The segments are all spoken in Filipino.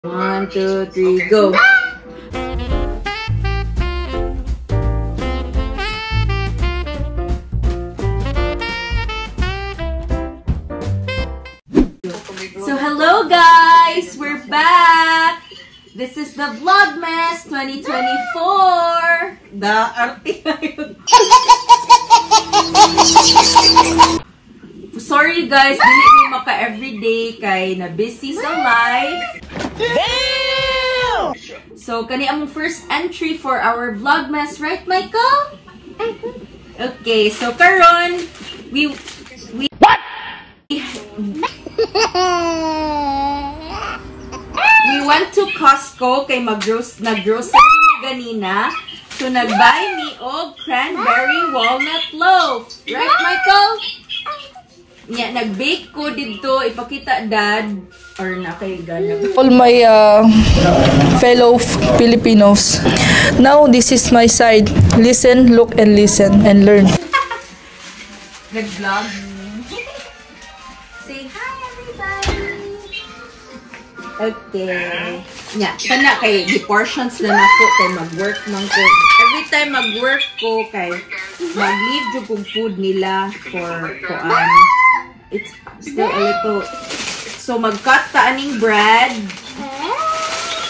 1, 2, 3, go! So hello guys! We're back! This is the Vlogmas 2024! Sorry guys, dili ko maka everyday kay na busy sa life. Damn! So kani ang first entry for our Vlogmas, right Michael? Okay, so karon we went to Costco kay nag-grocery ni ganina. So nag-buy mi og cranberry walnut loaf. Right Michael? Nya nag-bake ko dito, ipakita dad or na kay ganag. All my fellow Filipinos. Now this is my side. Listen, look and listen and learn. Nag-vlog. Say hi everybody. Okay. Nya, kana kay di portions na nako kay mag-work man ko. Every time mag-work ko kay mag-leave jud kong food nila for kuan. It's still a little. So mag-cut ta aning bread.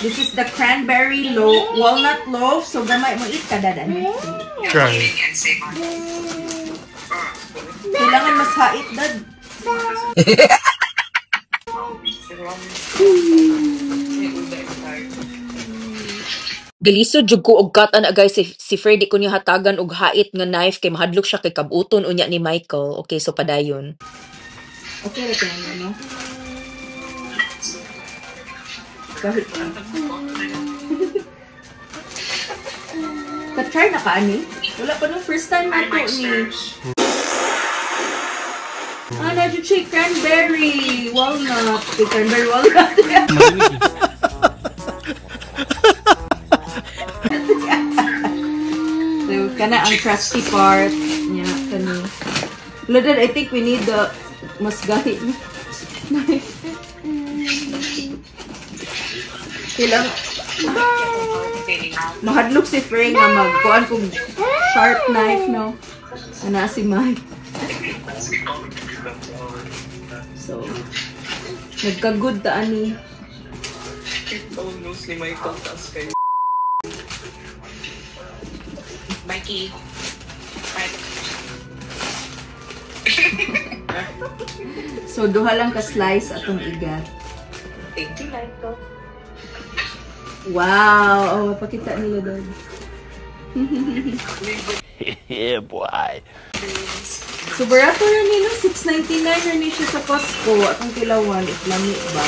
This is the cranberry walnut loaf. So gamay mo eat kada dan. Try. Kailangan mas hait dad. Galisod jud ko og cut ana guys si Freddy ko niya hatagan og hait nga knife kay mahadlok siya kay kabuton unya ni Michael. Okay, so padayon. Okay, ito na, no? Kahit ka-try na ka, ani? Wala pa nung first time na ito ni. Ah, na-dyan siya cranberry walnut. Cranberry walnut. So, kana ang crusty part. Yeah, kani. Dad, I think we need the mas gahit knife. Kailang mahadlok si Frey nga magkuhan kong sharp knife, no? Ana si Mike. So, nagka-good ta ani. Oh no, si Michael tas kayo. Mikey. So, duha lang ka-slice atong igat. Thank you, Michael. Wow! Oh, pakita nila doon. Yeah, boy. So, barato na nila. $6.99 na niya siya sa Costco. Atong kilawan. Itlami ba?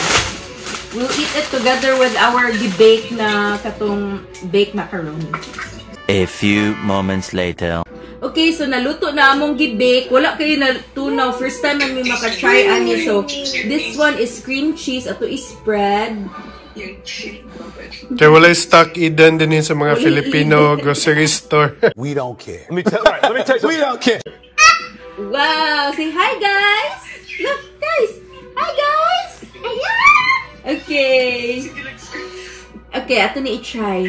We'll eat it together with our bake na katong baked macaroni. A few moments later. Okay, so naluto na among gibake. Wala kayo na tunaw. First time na may makatry ani. So, this one is cream cheese. Ato is spread. Kaya wala stock Eden din sa mga Filipino grocery store. We don't care. Let me tell you. We don't care. Wow! Say hi, guys! Look, guys! Hi, guys! Okay. Okay, ato ni i-try.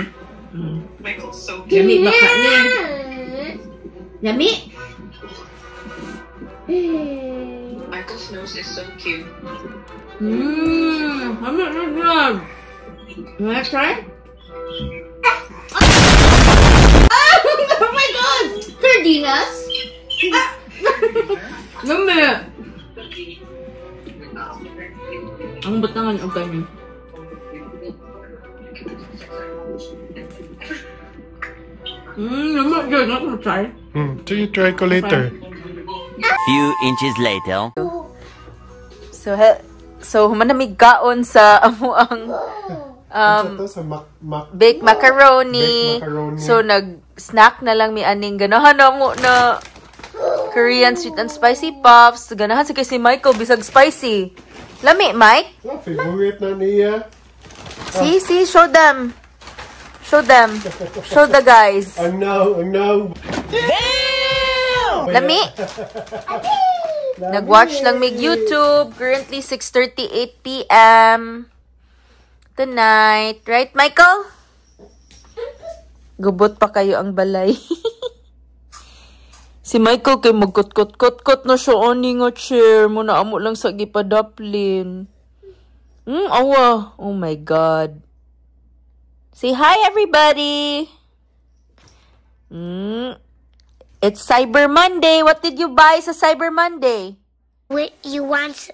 Michael's so cute. Yummy baka ni. Yummy? Michael's nose is so cute. Mmm. I'm not good. You wanna try? Oh my god! Cardinas? Yummy! Ang batangan o ganyan. I'm not good. I'm gonna try. So you try ko later. Few inches later. So humanamig kaon sa amo ang baked macaroni. So nag-snack na lang mi aning ganahan na mo na Korean sweet and spicy puffs. Ganahan si kasi Michael bisag spicy. Lami, Mike? Favorite na niya. See, show them. Show them. Show the guys. I know. Damn! Lami? Nag-watch lang mig YouTube. Currently 6:38 PM. tonight. Right, Michael? Gubot pa kayo ang balay. Si Michael kay magkot-kot-kot-kot na siya ani nga chair. Muna amo lang sa gipadaplin. Awa. Oh my God. Say hi, everybody. It's Cyber Monday. What did you buy sa Cyber Monday? You want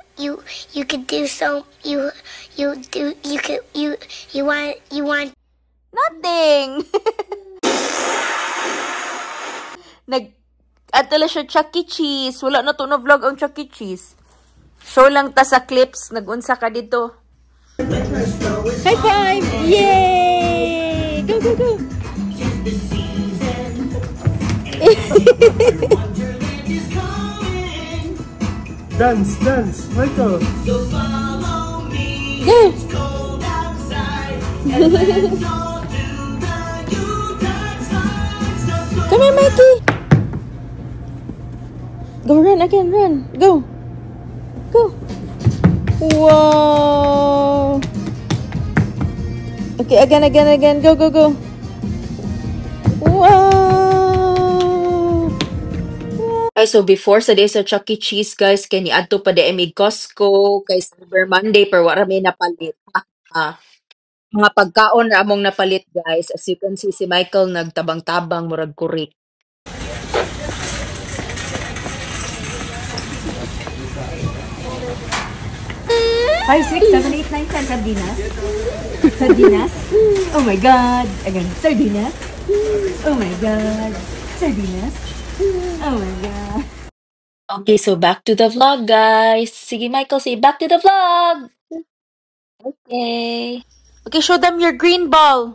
Nothing. Nag-atala siya Chuck E. Cheese. Wala na to na vlog ang Chuck E. Cheese. Show lang ta sa clips. Nag-unsa ka dito. High five! Yay! Go, go, go! Dance, dance, Michael. Go! Come here, Mikey! Go, run again, run! Go! Go! Wow! Okay, again. Go, go, go! Wow! Ay, so before sa day sa Chuck E. Cheese, guys, kay ni adto pa di may Costco, kay Cyber Monday, pero wala may napalit. Mga pagkaon na among napalit, guys. As you can see, si Michael nagtabang-tabang, murag kurik. Five, 6, 7, 8, 9, 10. Sardinas. Sardinas. Oh my God. Again. Sardinas. Oh my God. Sardinas. Oh my God. Okay, so back to the vlog, guys. Sige, Michael, say back to the vlog. Okay. Okay, show them your green ball.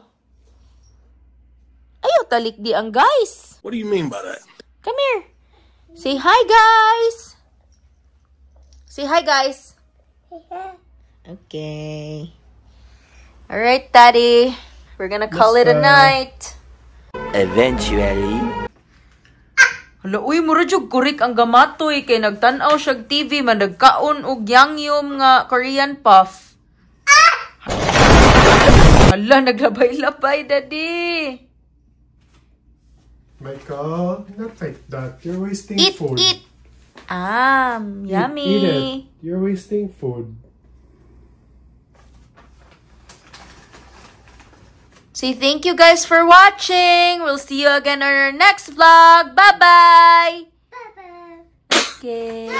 Ayaw talik di ang guys. What do you mean by that? Come here. Say hi, guys. Say hi, guys. Okay. All right, Daddy. We're gonna call it a night. Eventually. Hala, uy, mura jud kurik ang gamatoy kay nagtan-aw siya TV man nagkaon og yangyom nga Korean puff. Hala, naglabay-labay, Daddy. Michael, not like that. You're wasting Eat, food. eat. Yummy. Eat it. You're wasting food. Say thank you guys for watching. We'll see you again on our next vlog. Bye-bye. Bye-bye. Okay.